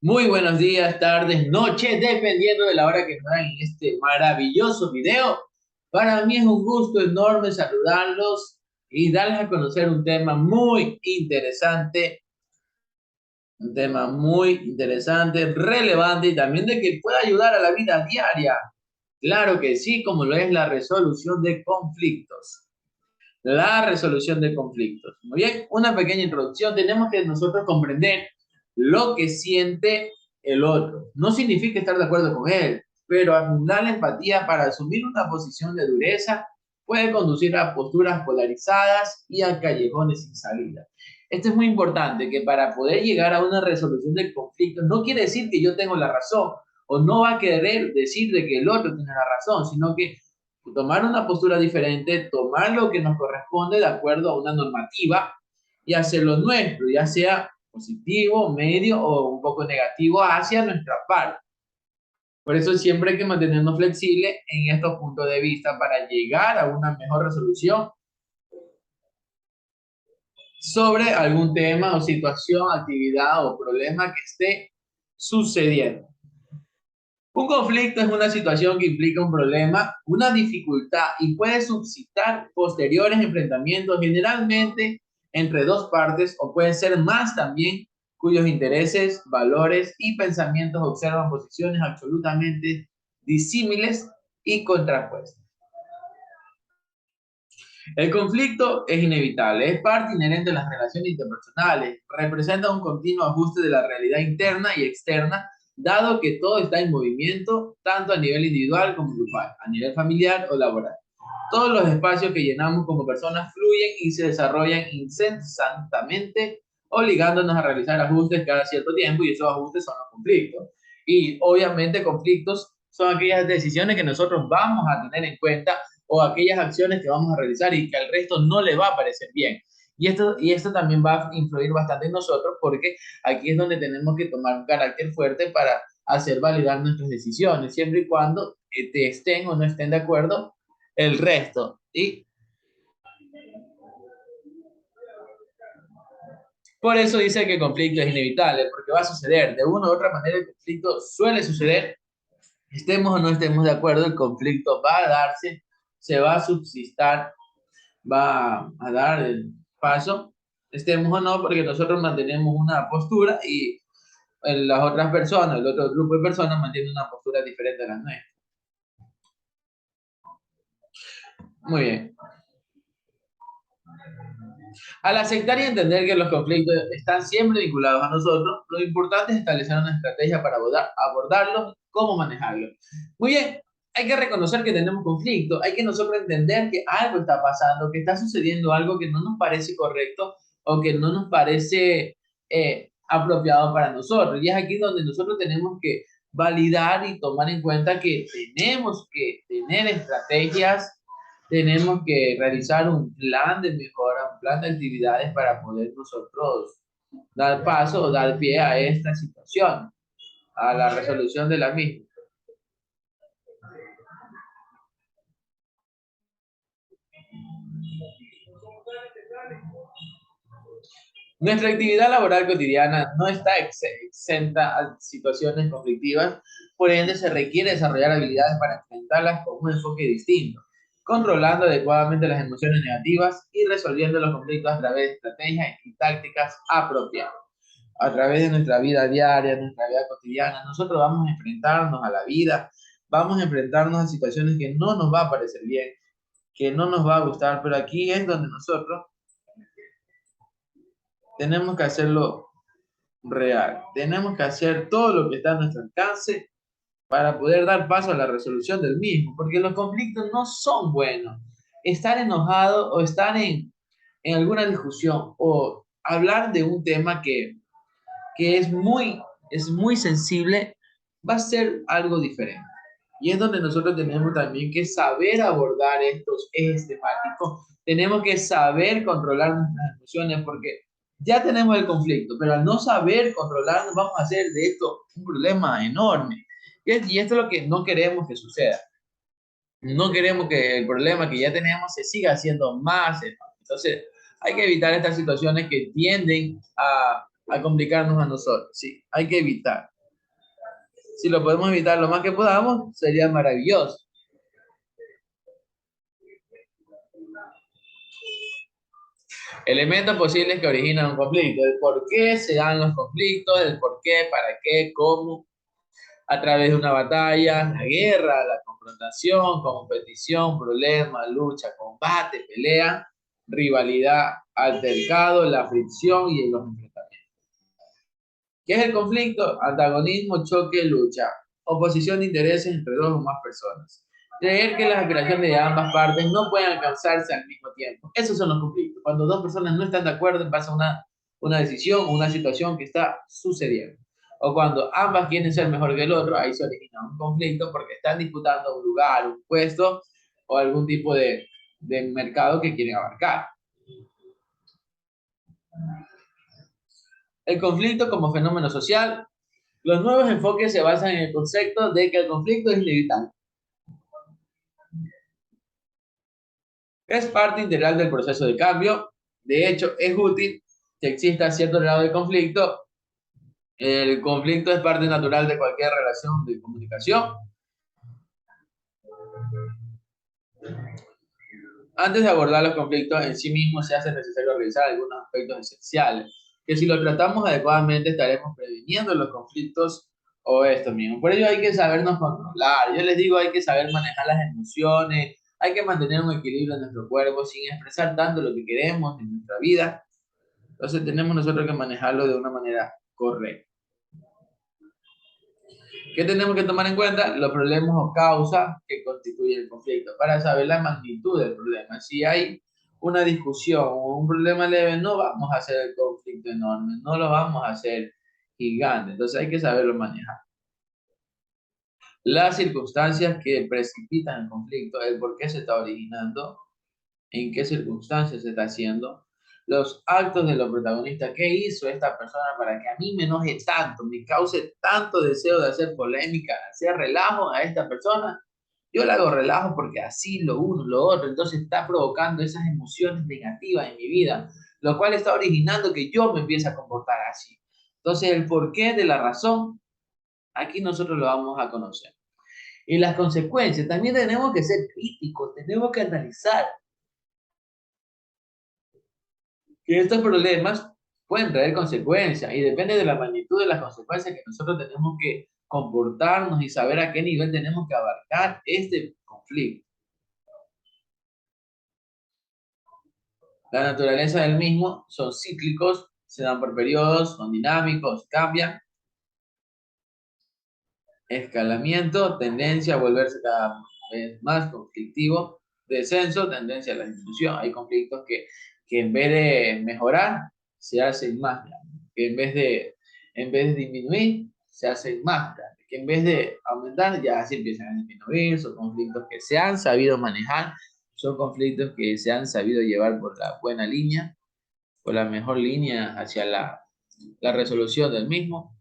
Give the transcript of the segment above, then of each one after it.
Muy buenos días, tardes, noches, dependiendo de la hora que nos vean en este maravilloso video. Para mí es un gusto enorme saludarlos y darles a conocer un tema muy interesante, relevante y también de que pueda ayudar a la vida diaria. Claro que sí, como lo es la resolución de conflictos. La resolución de conflictos. Muy bien, una pequeña introducción. Tenemos que nosotros comprender lo que siente el otro. No significa estar de acuerdo con él, pero anular la empatía para asumir una posición de dureza puede conducir a posturas polarizadas y a callejones sin salida. Esto es muy importante, que para poder llegar a una resolución del conflicto no quiere decir que yo tengo la razón o no va a querer decir de que el otro tiene la razón, sino que tomar una postura diferente, tomar lo que nos corresponde de acuerdo a una normativa y hacerlo nuestro, ya sea positivo, medio o un poco negativo hacia nuestra parte. Por eso siempre hay que mantenernos flexibles en estos puntos de vista para llegar a una mejor resolución sobre algún tema o situación, actividad o problema que esté sucediendo. Un conflicto es una situación que implica un problema, una dificultad y puede suscitar posteriores enfrentamientos, generalmente entre dos partes, o pueden ser más también, cuyos intereses, valores y pensamientos observan posiciones absolutamente disímiles y contrapuestas. El conflicto es inevitable, es parte inherente de las relaciones interpersonales, representa un continuo ajuste de la realidad interna y externa, dado que todo está en movimiento, tanto a nivel individual como grupal, a nivel familiar o laboral. Todos los espacios que llenamos como personas fluyen y se desarrollan incesantemente, obligándonos a realizar ajustes cada cierto tiempo, y esos ajustes son los conflictos. Y obviamente conflictos son aquellas decisiones que nosotros vamos a tener en cuenta o aquellas acciones que vamos a realizar y que al resto no le va a parecer bien. Y esto también va a influir bastante en nosotros, porque aquí es donde tenemos que tomar un carácter fuerte para hacer validar nuestras decisiones, siempre y cuando estén o no estén de acuerdo el resto. Y por eso dice que el conflicto es inevitable, porque va a suceder. De una u otra manera el conflicto suele suceder, estemos o no estemos de acuerdo, el conflicto va a darse, se va a subsistar, va a dar el paso, estemos o no, porque nosotros mantenemos una postura y las otras personas, el otro grupo de personas mantiene una postura diferente a la nuestra. Muy bien. Al aceptar y entender que los conflictos están siempre vinculados a nosotros, lo importante es establecer una estrategia para abordarlos, cómo manejarlos. Muy bien, hay que reconocer que tenemos conflictos, hay que nosotros entender que algo está pasando, que está sucediendo algo que no nos parece correcto o que no nos parece apropiado para nosotros. Y es aquí donde nosotros tenemos que validar y tomar en cuenta que tenemos que tener estrategias, tenemos que realizar un plan de mejora, un plan de actividades para poder nosotros dar paso o dar pie a esta situación, a la resolución de la misma. Nuestra actividad laboral cotidiana no está exenta a situaciones conflictivas, por ende se requiere desarrollar habilidades para enfrentarlas con un enfoque distinto, controlando adecuadamente las emociones negativas y resolviendo los conflictos a través de estrategias y tácticas apropiadas. A través de nuestra vida diaria, nuestra vida cotidiana, nosotros vamos a enfrentarnos a la vida, vamos a enfrentarnos a situaciones que no nos va a parecer bien, que no nos va a gustar, pero aquí es donde nosotros tenemos que hacerlo real. Tenemos que hacer todo lo que está a nuestro alcance para poder dar paso a la resolución del mismo, porque los conflictos no son buenos. Estar enojado o estar en alguna discusión o hablar de un tema que es muy sensible, va a ser algo diferente. Y es donde nosotros tenemos también que saber abordar estos ejes temáticos, tenemos que saber controlar nuestras emociones, porque ya tenemos el conflicto, pero al no saber controlarnos vamos a hacer de esto un problema enorme. Y esto es lo que no queremos que suceda. No queremos que el problema que ya tenemos se siga haciendo más enorme. Entonces, hay que evitar estas situaciones que tienden a complicarnos a nosotros. Sí, hay que evitar. Si lo podemos evitar lo más que podamos, sería maravilloso. Elementos posibles que originan un conflicto. El por qué se dan los conflictos, el por qué, para qué, cómo, a través de una batalla, la guerra, la confrontación, competición, problema, lucha, combate, pelea, rivalidad, altercado, la fricción y los enfrentamientos. ¿Qué es el conflicto? Antagonismo, choque, lucha. Oposición de intereses entre dos o más personas. Creer que las aspiraciones de ambas partes no pueden alcanzarse al mismo tiempo. Esos son los conflictos. Cuando dos personas no están de acuerdo en base a una decisión o una situación que está sucediendo. O cuando ambas quieren ser mejor que el otro, ahí se origina un conflicto porque están disputando un lugar, un puesto o algún tipo de mercado que quieren abarcar. El conflicto como fenómeno social. Los nuevos enfoques se basan en el concepto de que el conflicto es inevitable. Es parte integral del proceso de cambio. De hecho, es útil que exista cierto grado de conflicto. El conflicto es parte natural de cualquier relación de comunicación. Antes de abordar los conflictos en sí mismos, se hace necesario revisar algunos aspectos esenciales, que si lo tratamos adecuadamente estaremos previniendo los conflictos o esto mismo. Por ello hay que sabernos controlar. Yo les digo, hay que saber manejar las emociones, hay que mantener un equilibrio en nuestro cuerpo sin expresar tanto lo que queremos en nuestra vida. Entonces tenemos nosotros que manejarlo de una manera correcta. ¿Qué tenemos que tomar en cuenta? Los problemas o causas que constituyen el conflicto para saber la magnitud del problema. Si hay una discusión o un problema leve, no vamos a hacer el conflicto enorme, no lo vamos a hacer gigante. Entonces hay que saberlo manejar. Las circunstancias que precipitan el conflicto, el por qué se está originando, en qué circunstancias se está haciendo, los actos de los protagonistas, qué hizo esta persona para que a mí me enoje tanto, me cause tanto deseo de hacer polémica, hacer relajo a esta persona. Yo le hago relajo porque así lo uno, lo otro, entonces está provocando esas emociones negativas en mi vida, lo cual está originando que yo me empiece a comportar así. Entonces el porqué de la razón, aquí nosotros lo vamos a conocer. Y las consecuencias, también tenemos que ser críticos, tenemos que analizar que estos problemas pueden traer consecuencias y depende de la magnitud de las consecuencias que nosotros tenemos que comportarnos y saber a qué nivel tenemos que abarcar este conflicto. La naturaleza del mismo son cíclicos, se dan por periodos, son dinámicos, cambian. Escalamiento, tendencia a volverse cada vez más conflictivo. Descenso, tendencia a la disminución. Hay conflictos que en vez de mejorar, se hacen más grandes. Que en vez de disminuir, se hacen más grandes. Que en vez de aumentar, ya se empiezan a disminuir. Son conflictos que se han sabido manejar. Son conflictos que se han sabido llevar por la buena línea, por la mejor línea hacia la resolución del mismo.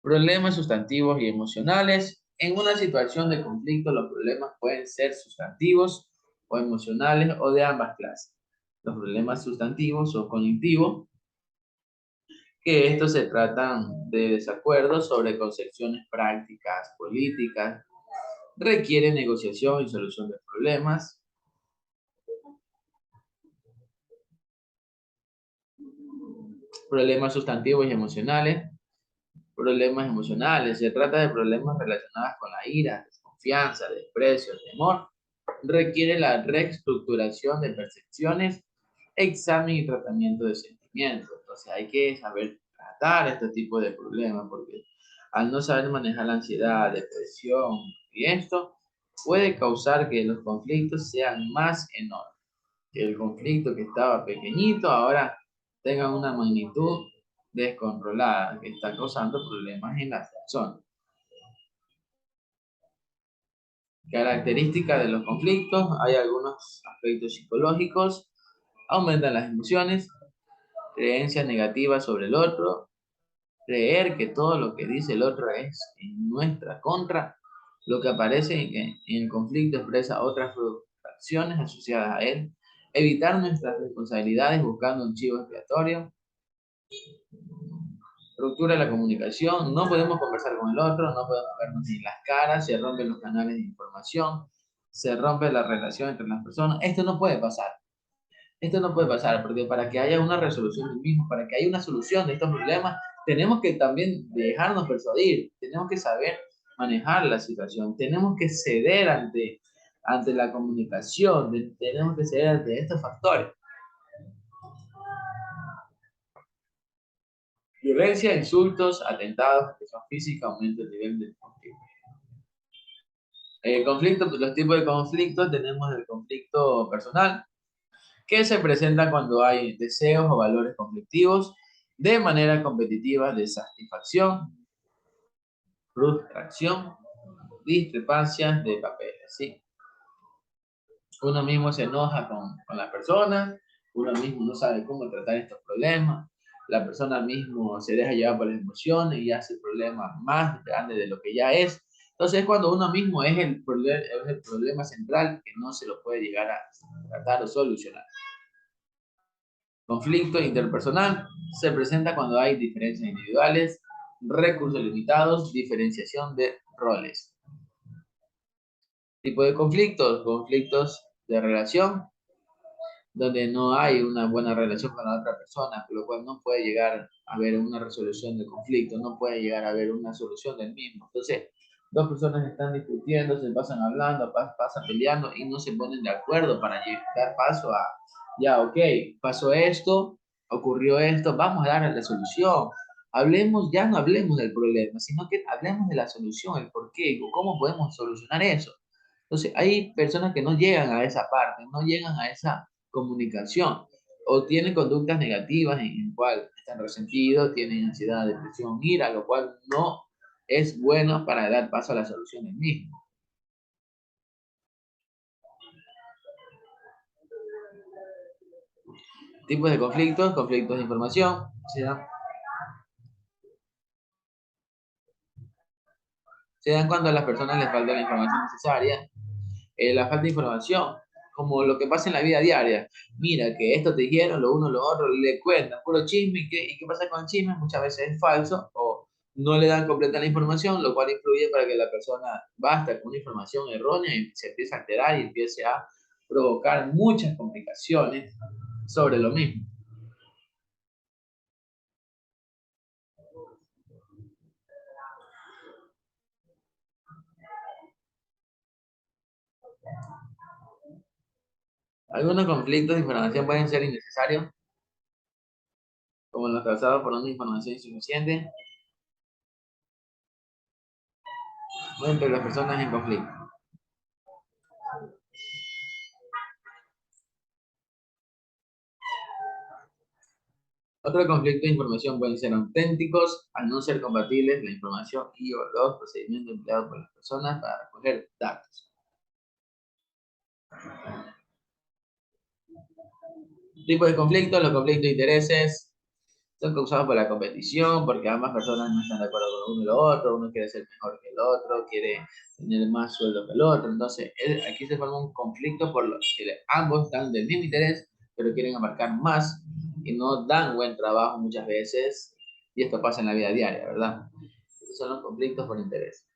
Problemas sustantivos y emocionales. En una situación de conflicto, los problemas pueden ser sustantivos o emocionales o de ambas clases. Los problemas sustantivos o cognitivos, que estos se tratan de desacuerdos sobre concepciones prácticas, políticas, requieren negociación y solución de problemas. Problemas sustantivos y emocionales. Problemas emocionales. Se trata de problemas relacionados con la ira, desconfianza, desprecio, temor. Requiere la reestructuración de percepciones, examen y tratamiento de sentimientos. Entonces hay que saber tratar este tipo de problemas porque al no saber manejar la ansiedad, depresión y esto puede causar que los conflictos sean más enormes. Que el conflicto que estaba pequeñito ahora tenga una magnitud descontrolada que está causando problemas en las personas. Características de los conflictos, hay algunos aspectos psicológicos, aumentan las emociones, creencias negativas sobre el otro, creer que todo lo que dice el otro es en nuestra contra, lo que aparece en el conflicto expresa otras frustraciones asociadas a él, evitar nuestras responsabilidades buscando un chivo expiatorio, Ruptura de la comunicación, no podemos conversar con el otro, no podemos vernos ni las caras, se rompen los canales de información, se rompe la relación entre las personas. Esto no puede pasar. Esto no puede pasar, porque para que haya una resolución del mismo, para que haya una solución de estos problemas, tenemos que también dejarnos persuadir, tenemos que saber manejar la situación, tenemos que ceder ante la comunicación, tenemos que ceder ante estos factores. Violencia, insultos, atentados, agresión física, aumento del nivel de conflicto. Conflicto, los tipos de conflictos, tenemos el conflicto personal, que se presenta cuando hay deseos o valores conflictivos de manera competitiva de satisfacción, frustración, discrepancias de papeles, ¿sí? Uno mismo se enoja con la persona, uno mismo no sabe cómo tratar estos problemas, la persona mismo se deja llevar por las emociones y hace el problema más grande de lo que ya es. Entonces, cuando uno mismo es el problema central que no se lo puede llegar a tratar o solucionar. Conflicto interpersonal se presenta cuando hay diferencias individuales, recursos limitados, diferenciación de roles. Tipo de conflictos, conflictos de relación, donde no hay una buena relación con la otra persona, por lo cual no puede llegar a haber una resolución del conflicto, no puede llegar a haber una solución del mismo. Entonces, dos personas están discutiendo, se pasan hablando, pasan peleando y no se ponen de acuerdo para dar paso a, ya, ok, pasó esto, ocurrió esto, vamos a dar la solución. Hablemos, ya no hablemos del problema, sino que hablemos de la solución, el por qué, cómo podemos solucionar eso. Entonces, hay personas que no llegan a esa parte, no llegan a esa comunicación o tienen conductas negativas en el cual están resentidos, tienen ansiedad, depresión, ira, lo cual no es bueno para dar paso a la solución del mismo. Tipos de conflictos, conflictos de información, se dan cuando a las personas les falta la información necesaria. La falta de información, como lo que pasa en la vida diaria. Mira, que esto te dijeron, lo uno, lo otro, le cuentan, puro chisme, y qué pasa con el chisme? Muchas veces es falso o no le dan completa la información, lo cual influye para que la persona basta con una información errónea y se empiece a alterar y empiece a provocar muchas complicaciones sobre lo mismo. Algunos conflictos de información pueden ser innecesarios, como los causados por una información insuficiente o entre las personas en conflicto. Otro conflicto de información pueden ser auténticos al no ser compatibles la información y o los procedimientos empleados por las personas para recoger datos. Tipo de conflictos, los conflictos de intereses son causados por la competición, porque ambas personas no están de acuerdo con uno y lo otro, uno quiere ser mejor que el otro, quiere tener más sueldo que el otro, entonces aquí se forma un conflicto por lo que ambos están del mismo interés, pero quieren abarcar más y no dan buen trabajo muchas veces, y esto pasa en la vida diaria, ¿verdad? Estos son los conflictos por interés.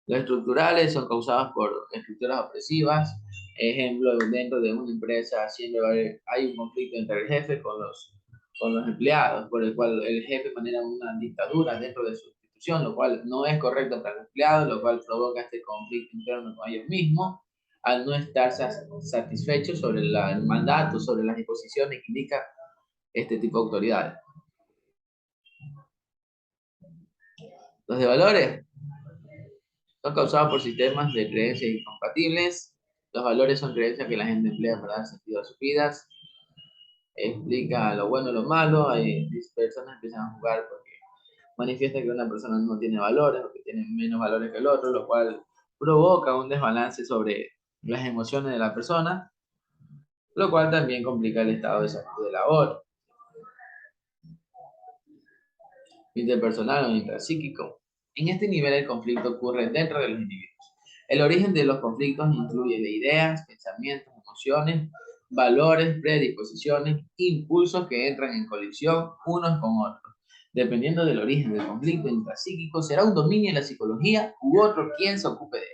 Los estructurales son causados por estructuras opresivas. Ejemplo, dentro de una empresa siempre hay un conflicto entre el jefe con los empleados, por el cual el jefe manera una dictadura dentro de su institución, lo cual no es correcto para los empleados, lo cual provoca este conflicto interno con ellos mismos, al no estar satisfechos sobre el mandato, sobre las disposiciones que indica este tipo de autoridades. Los de valores son causados por sistemas de creencias incompatibles. Los valores son creencias que la gente emplea para dar sentido a sus vidas. Explica lo bueno y lo malo. Hay personas que empiezan a jugar porque manifiesta que una persona no tiene valores o que tiene menos valores que el otro, lo cual provoca un desbalance sobre las emociones de la persona, lo cual también complica el estado de salud de la otra. Interpersonal o intrapsíquico. En este nivel el conflicto ocurre dentro de los individuos. El origen de los conflictos incluye de ideas, pensamientos, emociones, valores, predisposiciones, impulsos que entran en colisión unos con otros. Dependiendo del origen del conflicto intrapsíquico, será un dominio de la psicología u otro quien se ocupe de él.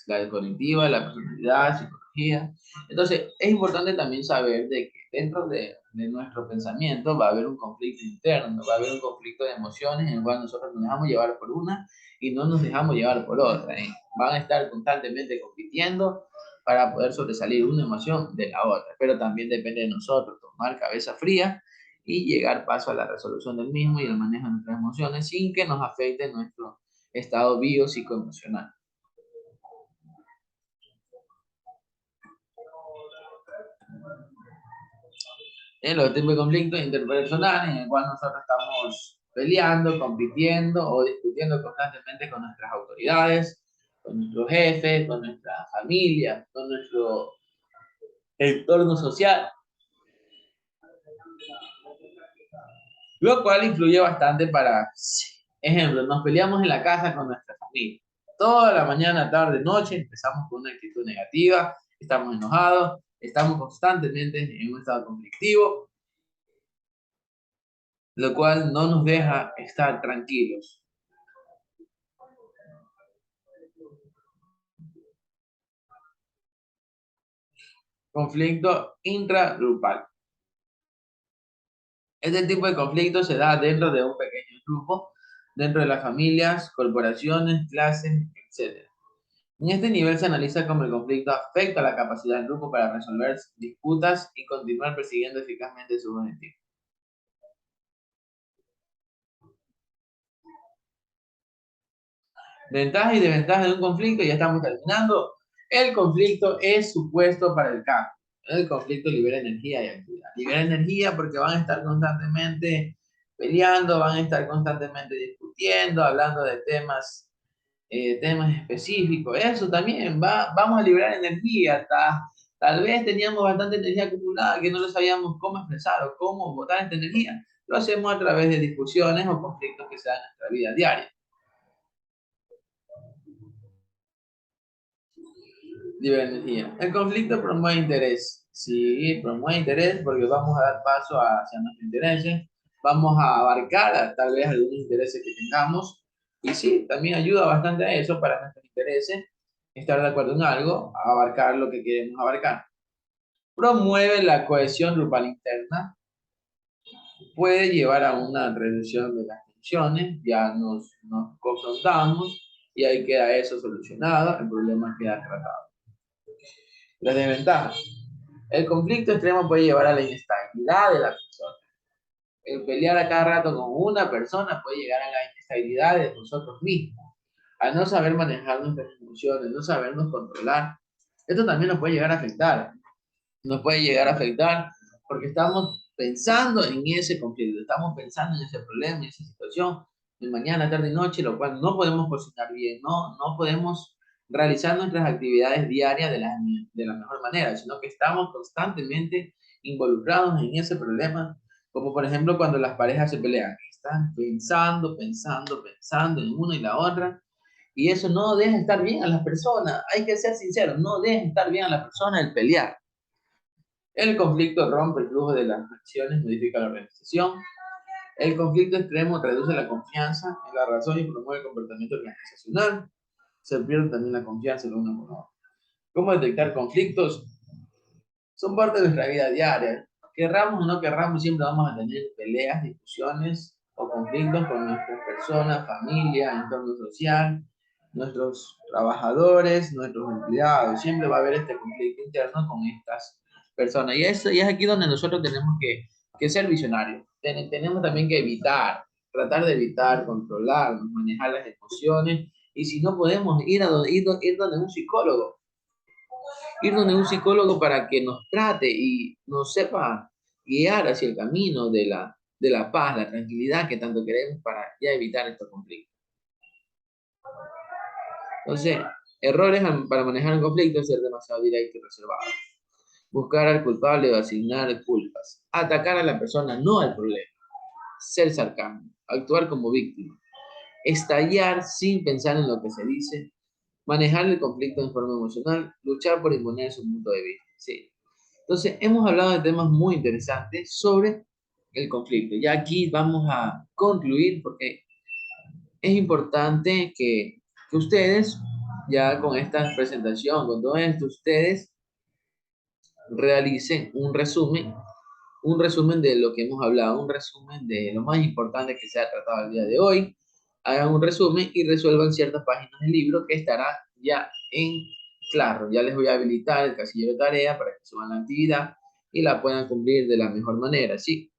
La cognitiva, la personalidad, psicología. Entonces, es importante también saber de que dentro de nuestro pensamiento va a haber un conflicto interno, va a haber un conflicto de emociones en el cual nosotros nos dejamos llevar por una y no nos dejamos llevar por otra. Van a estar constantemente compitiendo para poder sobresalir una emoción de la otra, pero también depende de nosotros tomar cabeza fría y llegar paso a la resolución del mismo y el manejo de nuestras emociones sin que nos afecte nuestro estado biopsicoemocional. En los tipos de conflictos interpersonales en el cual nosotros estamos peleando, compitiendo o discutiendo constantemente con nuestras autoridades, con nuestros jefes, con nuestra familia, con nuestro entorno social, lo cual influye bastante para, ejemplo, nos peleamos en la casa con nuestra familia. Toda la mañana, tarde, noche, empezamos con una actitud negativa, estamos enojados, estamos constantemente en un estado conflictivo, lo cual no nos deja estar tranquilos. Conflicto intragrupal. Este tipo de conflicto se da dentro de un pequeño grupo, dentro de las familias, corporaciones, clases, etc. En este nivel se analiza cómo el conflicto afecta la capacidad del grupo para resolver disputas y continuar persiguiendo eficazmente sus objetivos. Ventajas y desventajas de un conflicto, ya estamos terminando. El conflicto es supuesto para el cambio. El conflicto libera energía y actividad. Libera energía porque van a estar constantemente peleando, van a estar constantemente discutiendo, hablando de temas específicos. Eso también vamos a liberar energía. Tal vez teníamos bastante energía acumulada que no lo sabíamos cómo expresar o cómo botar esta energía. Lo hacemos a través de discusiones o conflictos que se dan en nuestra vida diaria. Libera energía. El conflicto promueve interés. Sí, promueve interés porque vamos a dar paso hacia nuestros intereses. Vamos a abarcar tal vez algunos intereses que tengamos. Y sí, también ayuda bastante a eso para nuestros intereses. Estar de acuerdo en algo, abarcar lo que queremos abarcar. Promueve la cohesión grupal interna. Puede llevar a una reducción de las tensiones. Ya nos confrontamos y ahí queda eso solucionado. El problema queda tratado. Las desventajas. El conflicto extremo puede llevar a la inestabilidad de la persona. El pelear a cada rato con una persona puede llegar a la inestabilidad de nosotros mismos. Al no saber manejar nuestras emociones, no sabernos controlar, esto también nos puede llegar a afectar. Nos puede llegar a afectar porque estamos pensando en ese conflicto, estamos pensando en ese problema, en esa situación, de mañana, tarde y noche, lo cual no podemos cocinar bien, no podemos realizar nuestras actividades diarias de la mejor manera, sino que estamos constantemente involucrados en ese problema, como por ejemplo cuando las parejas se pelean, están pensando en una y la otra, y eso no deja estar bien a las personas, hay que ser sinceros, no deja estar bien a la persona el pelear. El conflicto rompe el flujo de las acciones, modifica la organización. El conflicto extremo reduce la confianza en la razón y promueve el comportamiento organizacional. Se pierde también la confianza en uno con otro. ¿Cómo detectar conflictos? Son parte de nuestra vida diaria. Querramos o no querramos, siempre vamos a tener peleas, discusiones o conflictos con nuestras personas, familia, entorno social, nuestros trabajadores, nuestros empleados. Siempre va a haber este conflicto interno con estas personas. Y es aquí donde nosotros tenemos que ser visionarios. Tenemos también que tratar de evitar, controlar, manejar las emociones. Y si no podemos ir donde un psicólogo, ir donde un psicólogo para que nos trate y nos sepa guiar hacia el camino de la paz, la tranquilidad que tanto queremos para ya evitar estos conflictos. Entonces, errores para manejar un conflicto es ser demasiado directo y reservado. Buscar al culpable o asignar culpas. Atacar a la persona, no al problema. Ser sarcasmo. Actuar como víctima. Estallar sin pensar en lo que se dice. Manejar el conflicto en forma emocional. Luchar por imponer su punto de vista. Sí. Entonces, hemos hablado de temas muy interesantes sobre el conflicto. Ya aquí vamos a concluir porque es importante que ustedes, ya con esta presentación, con todo esto, ustedes realicen un resumen de lo que hemos hablado, un resumen de lo más importante que se ha tratado el día de hoy. Hagan un resumen y resuelvan ciertas páginas del libro que estará ya en claro. Ya les voy a habilitar el casillero de tarea para que suban la actividad y la puedan cumplir de la mejor manera, ¿sí?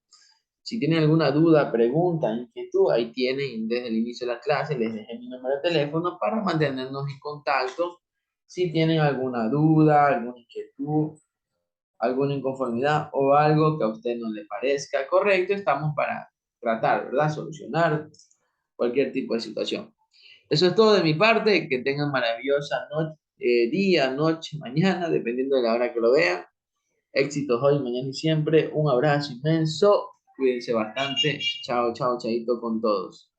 Si tienen alguna duda, pregunta, inquietud, ahí tienen desde el inicio de la clase, les dejé mi número de teléfono para mantenernos en contacto. Si tienen alguna duda, alguna inquietud, alguna inconformidad o algo que a usted no le parezca correcto, estamos para tratar, ¿verdad? Solucionar cualquier tipo de situación. Eso es todo de mi parte. Que tengan maravillosa noche, día, noche, mañana, dependiendo de la hora que lo vean. Éxitos hoy, mañana y siempre. Un abrazo inmenso. Cuídense bastante. Chao, chao, chaito con todos.